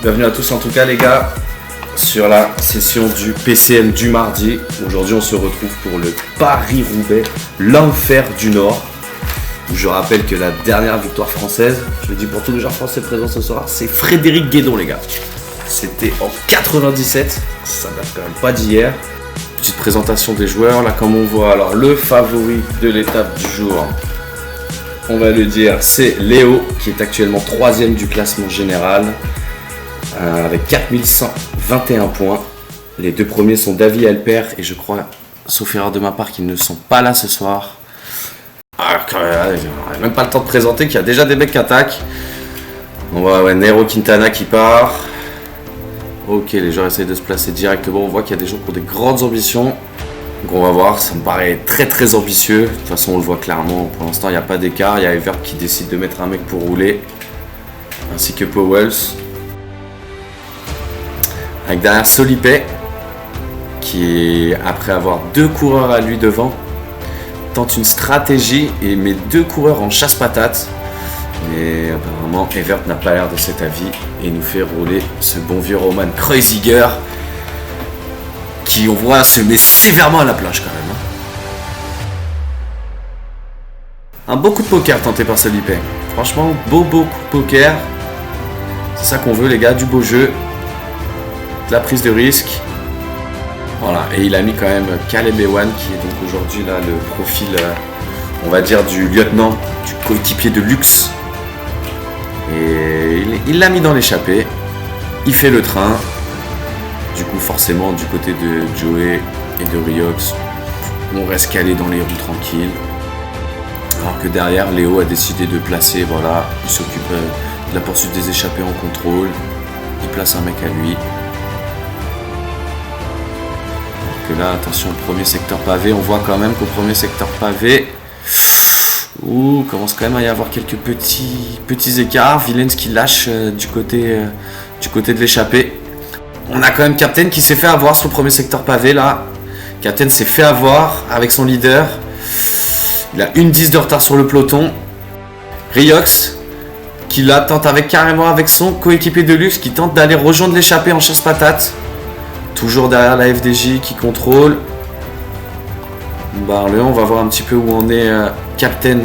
Bienvenue à tous en tout cas les gars sur la session du PCM du mardi. Aujourd'hui on se retrouve pour le Paris-Roubaix, l'enfer du Nord. Je rappelle que la dernière victoire française, je le dis pour tous les joueurs français présents ce soir, c'est Frédéric Guédon les gars. C'était en 97, ça date quand même pas d'hier. Petite présentation des joueurs, là comme on voit, alors le favori de l'étape du jour, on va le dire, c'est Léo qui est actuellement 3ème du classement général avec 4121 points. Les deux premiers sont David Alper et je crois, sauf erreur de ma part, qu'ils ne sont pas là ce soir. On n'a même pas le temps de présenter qu'il y a déjà des mecs qui attaquent. On voit Nairo Quintana qui part. Ok, les joueurs essayent de se placer directement. On voit qu'il y a des gens qui ont des grandes ambitions. Donc on va voir, ça me paraît très très ambitieux. De toute façon on le voit clairement, pour l'instant il n'y a pas d'écart. Il y a Evert qui décide de mettre un mec pour rouler. Ainsi que Powells. Avec derrière Solipay, qui après avoir deux coureurs à lui devant, tente une stratégie et met deux coureurs en chasse-patate. Mais apparemment Evert n'a pas l'air de cet avis et nous fait rouler ce bon vieux Roman Kreuziger qui on voit se met sévèrement à la plage quand même. Un beau coup de poker tenté par Solipay. Franchement, beau coup de poker. C'est ça qu'on veut les gars, du beau jeu, de la prise de risque. Voilà, et il a mis quand même Caleb Ewan qui est donc aujourd'hui là le profil, on va dire, du lieutenant, du coéquipier de luxe. Et il l'a mis dans l'échappée. Il fait le train. Du coup, forcément, du côté de Joey et de Riox, on reste calé dans les roues tranquilles. Alors que derrière, Léo a décidé de placer, voilà, il s'occupe de la poursuite des échappées en contrôle. Il place un mec à lui. Alors que là, attention, premier secteur pavé. On voit quand même qu'au premier secteur pavé, commence quand même à y avoir quelques petits écarts. Villens qui lâche du côté de l'échappée. On a quand même Captain qui s'est fait avoir sur le premier secteur pavé là. Captain s'est fait avoir avec son leader. Il a 1:10 de retard sur le peloton. Riox qui la tente carrément avec son coéquipier de luxe qui tente d'aller rejoindre l'échappée en chasse-patate. Toujours derrière la FDJ qui contrôle. On va voir un petit peu où en est Captain.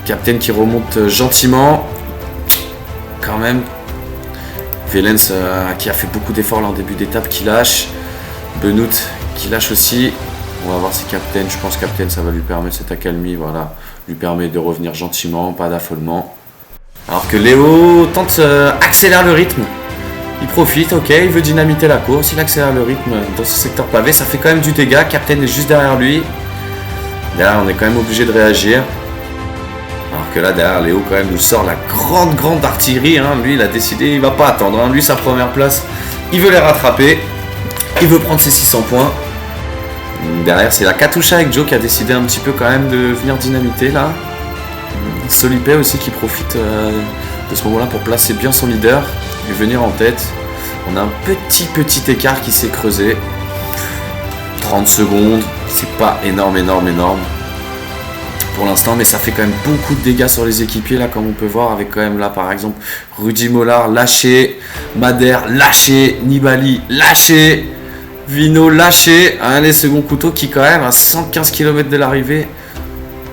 Captain qui remonte gentiment. Quand même. Villens qui a fait beaucoup d'efforts là en début d'étape qui lâche. Benoît qui lâche aussi. On va voir si Captain, je pense Captain ça va lui permettre cette accalmie, voilà. Lui permet de revenir gentiment, pas d'affolement. Alors que Léo tente, accélère le rythme. Il profite, ok, il veut dynamiter la course, il accélère le rythme dans ce secteur pavé, ça fait quand même du dégât, Captain est juste derrière lui. Derrière on est quand même obligé de réagir. Alors que là derrière Léo quand même nous sort la grande artillerie, hein. Lui il a décidé, il va pas attendre, hein. Lui sa première place, il veut les rattraper, il veut prendre ses 600 points. Derrière c'est la Katusha avec Joe qui a décidé un petit peu quand même de venir dynamiter là. Solipay aussi qui profite de ce moment là pour placer bien son leader et venir en tête. On a un petit écart qui s'est creusé. 30 secondes, c'est pas énorme pour l'instant, mais ça fait quand même beaucoup de dégâts sur les équipiers là, comme on peut voir, avec quand même là par exemple Rudy Mollard lâché, Madère lâché, Nibali lâché, Vino lâché, les seconds couteaux qui quand même à 115 km de l'arrivée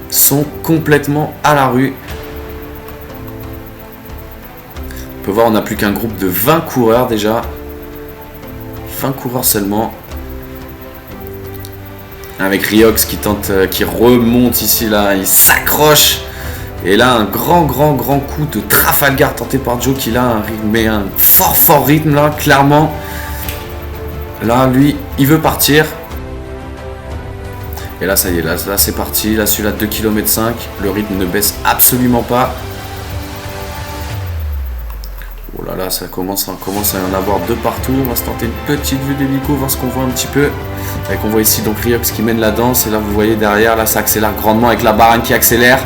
sont complètement à la rue. On peut voir, on n'a plus qu'un groupe de 20 coureurs déjà. 20 coureurs seulement. Avec Riox qui remonte ici là, il s'accroche. Et là un grand coup de Trafalgar tenté par Joe qui a un fort rythme là, clairement. Là lui, il veut partir. Et là ça y est, là c'est parti. Là celui-là 2,5 km, le rythme ne baisse absolument pas. Oh là là, ça commence à y en avoir de partout. On va se tenter une petite vue d'hélico, voir ce qu'on voit un petit peu. Et qu'on voit ici donc Riox qui mène la danse. Et là vous voyez derrière, là ça accélère grandement avec la Bahrain qui accélère.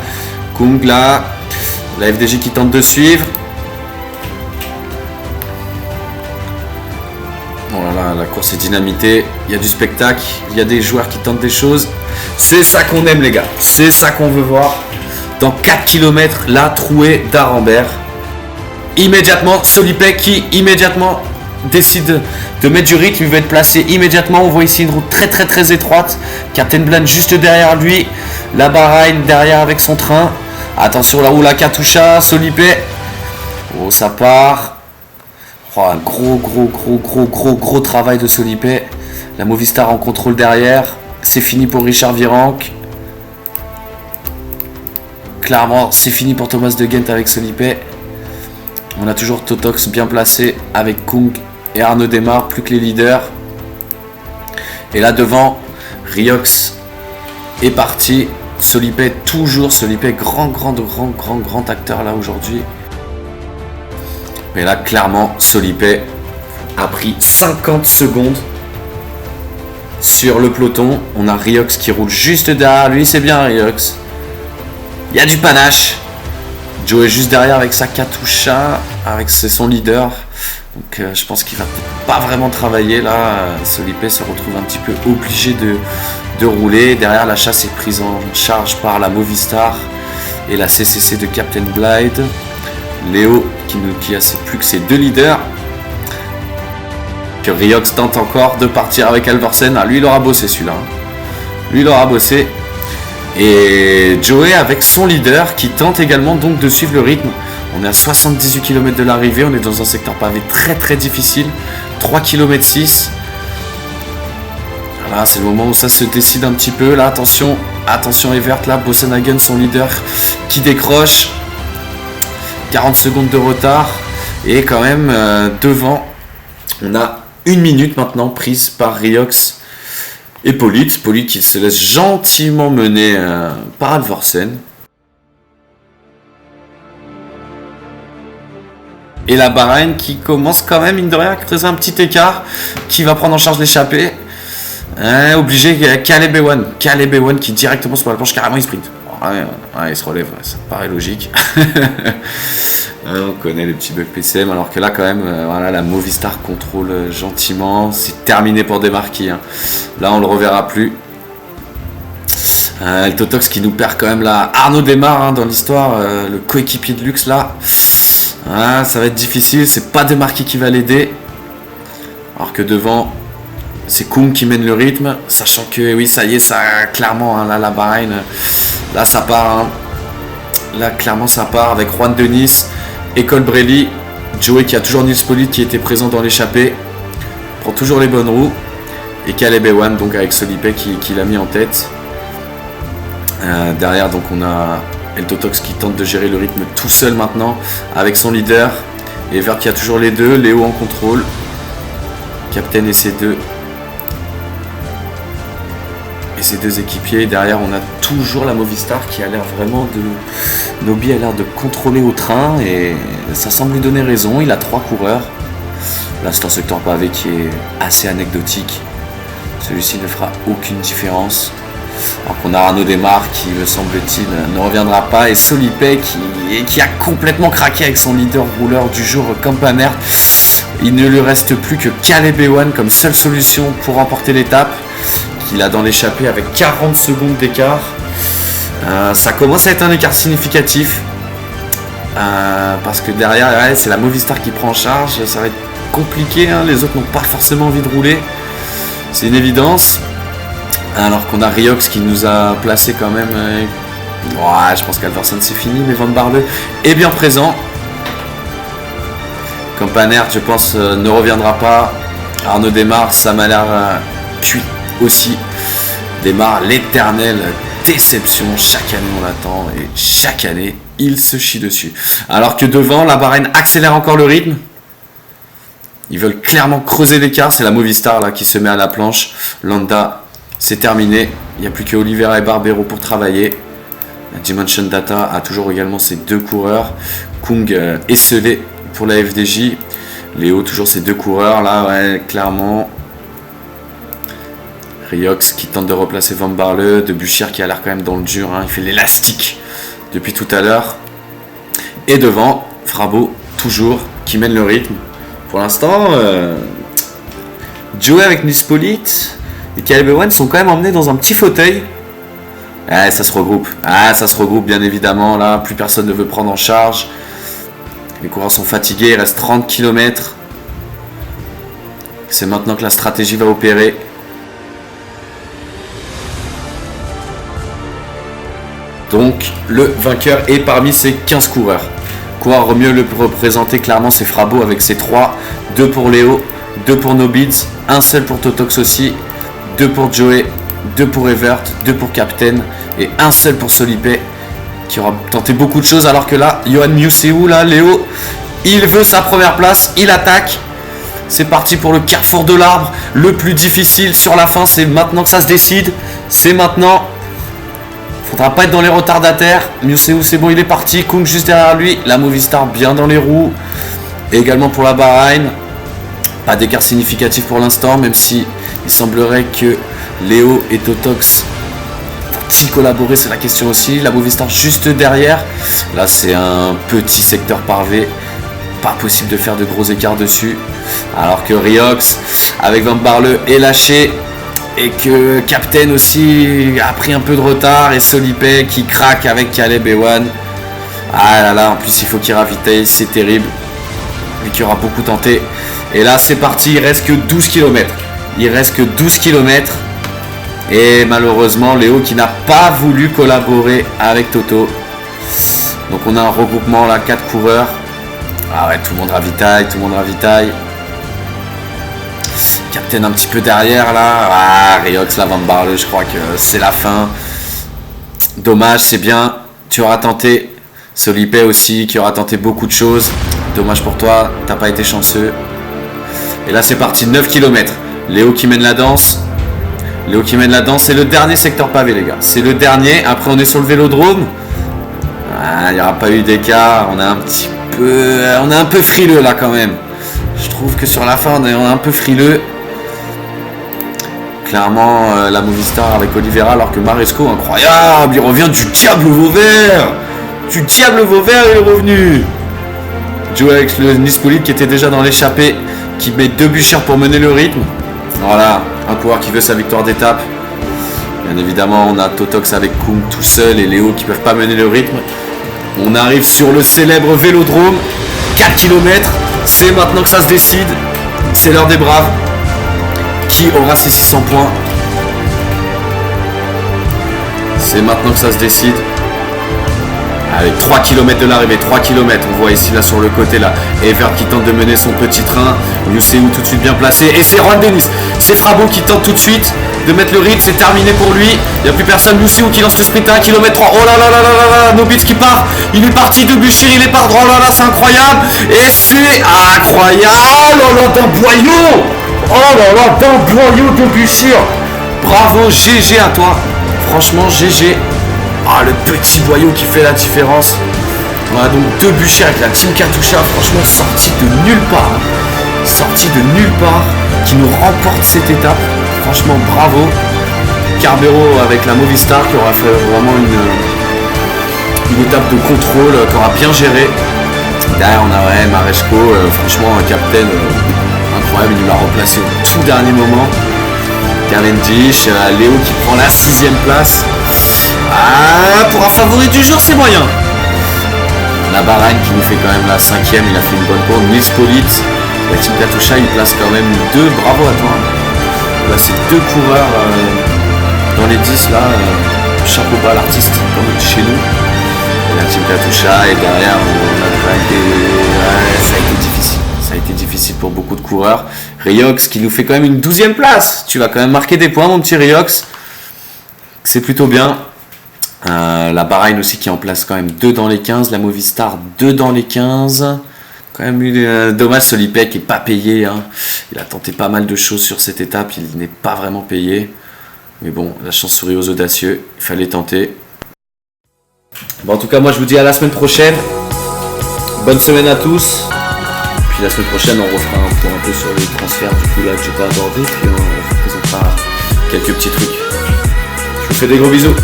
Kung là, la FDJ qui tente de suivre. Oh là là, la course est dynamitée. Il y a du spectacle, il y a des joueurs qui tentent des choses. C'est ça qu'on aime les gars, c'est ça qu'on veut voir. Dans 4 km, la trouée d'Arambert. immédiatement Solipay qui immédiatement décide de mettre du rythme. Il veut être placé immédiatement. On voit ici une route très très très étroite. Captain Blind juste derrière lui. La Bahreïn derrière avec son train. Attention là où la Katusha, Solipay. Oh, ça part. Oh, un gros travail de Solipay. La Movistar en contrôle derrière. C'est fini pour Richard Virenque. Clairement, c'est fini pour Thomas de Gendt avec Solipay. On a toujours Totox bien placé avec Kung et Arnaud Démare, plus que les leaders. Et là devant, Riox est parti. Solipay toujours, Solipay grand acteur là aujourd'hui. Mais là clairement, Solipay a pris 50 secondes sur le peloton. On a Riox qui roule juste derrière lui, c'est bien Riox. Il y a du panache. Joe est juste derrière avec sa Katusha, avec son leader. Donc je pense qu'il va pas vraiment travailler là. Solipay se retrouve un petit peu obligé de rouler. Derrière, la chasse est prise en charge par la Movistar et la CCC de Captain Blind. Léo qui a plus que ses deux leaders. Que Riox tente encore de partir avec Alversen. Ah, lui il aura bossé celui-là. Lui il aura bossé. Et Joey avec son leader qui tente également donc de suivre le rythme. On est à 78 km de l'arrivée, on est dans un secteur pavé très difficile, 3 km 6. Voilà, c'est le moment où ça se décide un petit peu. Là, attention Evert, là, Bosenhagen, son leader qui décroche. 40 secondes de retard. Et quand même, devant, on a 1 minute maintenant prise par Riox. Et Pollitt qui se laisse gentiment mener par Alversen. Et la Bahreïn qui commence quand même, mine de rien, à creuser un petit écart. Qui va prendre en charge l'échappée. Obligé, Caleb Ewan qui directement sur la planche, carrément il sprint. Ouais, il se relève, ça paraît logique. On connaît les petits bugs PCM, alors que là quand même, voilà, la Movistar contrôle gentiment. C'est terminé pour Demarchi. Là on le reverra plus. Le Totox qui nous perd quand même là. Arnaud Démare dans l'histoire, le coéquipier de luxe là. Ça va être difficile, c'est pas Demarchi qui va l'aider. Alors que devant, c'est Kung qui mène le rythme, sachant que oui, ça y est, ça clairement, là la Bahreïn, là ça part. Là clairement ça part avec Juan Denis et Colbrelli. Joey qui a toujours Nils Pollitt qui était présent dans l'échappée, prend toujours les bonnes roues. Et Caleb Ewan donc avec Solipay qui l'a mis en tête. Derrière donc on a El Totox qui tente de gérer le rythme tout seul maintenant avec son leader. Evert qui a toujours les deux, Léo en contrôle. Captain et ses deux équipiers. Derrière on a toujours la Movistar qui a l'air vraiment de... Nobby a l'air de contrôler au train et ça semble lui donner raison. Il a 3 coureurs. Là c'est un secteur pavé qui est assez anecdotique. Celui-ci ne fera aucune différence. Alors qu'on a Arnaud Démare qui, me semble-t-il, ne reviendra pas. Et Solipay qui a complètement craqué avec son leader rouleur du jour, Campaner. Il ne lui reste plus que Caleb Ewan comme seule solution pour remporter l'étape. Qu'il a dans l'échappée avec 40 secondes d'écart. Ça commence à être un écart significatif. Parce que derrière, ouais, c'est la Movistar qui prend en charge. Ça va être compliqué. Les autres n'ont pas forcément envie de rouler. C'est une évidence. Alors qu'on a Riox qui nous a placé quand même. Je pense qu'Alversen c'est fini, mais Van Barle est bien présent. Campaner, je pense, ne reviendra pas. Arnaud Démare, ça m'a l'air cuit aussi. Démare, l'éternelle déception. Chaque année on l'attend et chaque année il se chie dessus. Alors que devant, la Bahreïn accélère encore le rythme. Ils veulent clairement creuser l'écart. C'est la Movistar là qui se met à la planche. Landa, c'est terminé. Il n'y a plus que Oliveira et Barbero pour travailler. La Dimension Data a toujours également ses 2 coureurs. Kung esselé pour la FDJ. Léo, toujours ses 2 coureurs. Là, ouais, clairement. Riox qui tente de replacer Van Barle. De Bussière qui a l'air quand même dans le dur. Il fait l'élastique depuis tout à l'heure. Et devant, Frabo, toujours, qui mène le rythme. Pour l'instant, Joey avec Nils Pollitt et Caleb Ewan sont quand même emmenés dans un petit fauteuil. Ça se regroupe. Ça se regroupe bien évidemment. Là, plus personne ne veut prendre en charge. Les coureurs sont fatigués, il reste 30 km. C'est maintenant que la stratégie va opérer. Donc le vainqueur est parmi ces 15 coureurs. Coureur mieux le représenter clairement, c'est Frabo avec ses 3. 2 pour Léo, 2 pour Nobids, un seul pour Totox aussi, 2 pour Joey, 2 pour Evert, 2 pour Captain et un seul pour Solipe qui aura tenté beaucoup de choses, alors que là, Yohan Museou, là, Léo, il veut sa première place, il attaque. C'est parti pour le carrefour de l'arbre, le plus difficile sur la fin, c'est maintenant que ça se décide, c'est maintenant. Faudra pas être dans les retardataires. Museou, c'est bon, il est parti. Kung juste derrière lui. La Movistar bien dans les roues. Et également pour la Bahreïn. Pas d'écart significatif pour l'instant, même si il semblerait que Léo et Totox vont-ils collaborer, c'est la question aussi. La Movistar juste derrière. Là, c'est un petit secteur pavé. Pas possible de faire de gros écarts dessus. Alors que Riox, avec Van Barle, est lâché. Et que Captain aussi a pris un peu de retard. Et Solipe qui craque avec Caleb Ewan. Ah là là, en plus il faut qu'il ravitaille, c'est terrible. Mais qui aura beaucoup tenté. Et là c'est parti, il reste que 12 km. Il reste que 12 km. Et malheureusement Léo qui n'a pas voulu collaborer avec Toto. Donc on a un regroupement là, 4 coureurs. Ah ouais, tout le monde ravitaille, tout le monde ravitaille. Captain un petit peu derrière là. Ah, Riox là, Van Barle, je crois que c'est la fin. Dommage, c'est bien. Tu auras tenté. Solipe aussi qui aura tenté beaucoup de choses. Dommage pour toi, t'as pas été chanceux. Et là c'est parti, 9 km. Léo qui mène la danse. Léo qui mène la danse, c'est le dernier secteur pavé les gars. C'est le dernier, après on est sur le vélodrome. Ah, il n'y aura pas eu d'écart. On est un peu frileux là quand même. Je trouve que sur la fin on est un peu frileux. Clairement la Movistar avec Oliveira, alors que Maresco, incroyable, il revient du diable Vauvert. Du diable Vauvert, il est revenu. Joe avec le Nispolit qui était déjà dans l'échappée, qui met 2 bûcheurs pour mener le rythme. Voilà, un coureur qui veut sa victoire d'étape. Bien évidemment, on a Totox avec Kung tout seul et Léo qui ne peuvent pas mener le rythme. On arrive sur le célèbre vélodrome, 4 km. C'est maintenant que ça se décide. C'est l'heure des braves. Qui aura ses 600 points? C'est maintenant que ça se décide. Avec 3 km de l'arrivée, 3 km, on voit ici là sur le côté là, Evert qui tente de mener son petit train, Museou tout de suite bien placé, et c'est Juan Denis, c'est Frabo qui tente tout de suite de mettre le rythme, c'est terminé pour lui, il n'y a plus personne, Museou qui lance le sprint à 1 km 3, oh là là là là là, Nobids qui part, il est parti de Buchir, il est par droit, oh là là c'est incroyable, et c'est incroyable, oh là d'un boyau, oh là là d'un boyau de Buchir, bravo, GG à toi, franchement GG. Ah, le petit boyau qui fait la différence. On a donc 2 bûchers avec la Team Katusha, franchement sorti de nulle part. Sorti de nulle part, qui nous remporte cette étape. Franchement bravo. Carbero avec la Movistar qui aura fait vraiment une étape de contrôle, qui aura bien géré. Derrière on a Maresco, franchement un captain incroyable, il nous l'a remplacé au tout dernier moment. Cavendish, Léo qui prend la 6ème place. Ah, pour un favori du jour, c'est moyen. La Bahreïn qui nous fait quand même la 5ème, il a fait une bonne course. Nispolit, la Team Katusha, il place quand même 2, bravo à toi. Là, c'est 2 coureurs dans les 10 là. Chapeau bas à l'artiste, comme on dit chez nous. Et la Team Katusha, et derrière, on a quand même ça a été difficile. Ça a été difficile pour beaucoup de coureurs. Riox qui nous fait quand même une 12ème place. Tu vas quand même marquer des points, mon petit Riox. C'est plutôt bien. La Bahreïn aussi qui en place quand même 2 dans les 15. La Movistar 2 dans les 15. Quand même eu dommage, Solipe qui n'est pas payé. Hein. Il a tenté pas mal de choses sur cette étape. Il n'est pas vraiment payé. Mais bon, la chance sourit aux audacieux. Il fallait tenter. Bon, en tout cas, moi je vous dis à la semaine prochaine. Bonne semaine à tous. Puis la semaine prochaine, on refera un point un peu sur les transferts du coup là que je n'ai pas abordé. Puis on vous présentera quelques petits trucs. Je vous fais des gros bisous.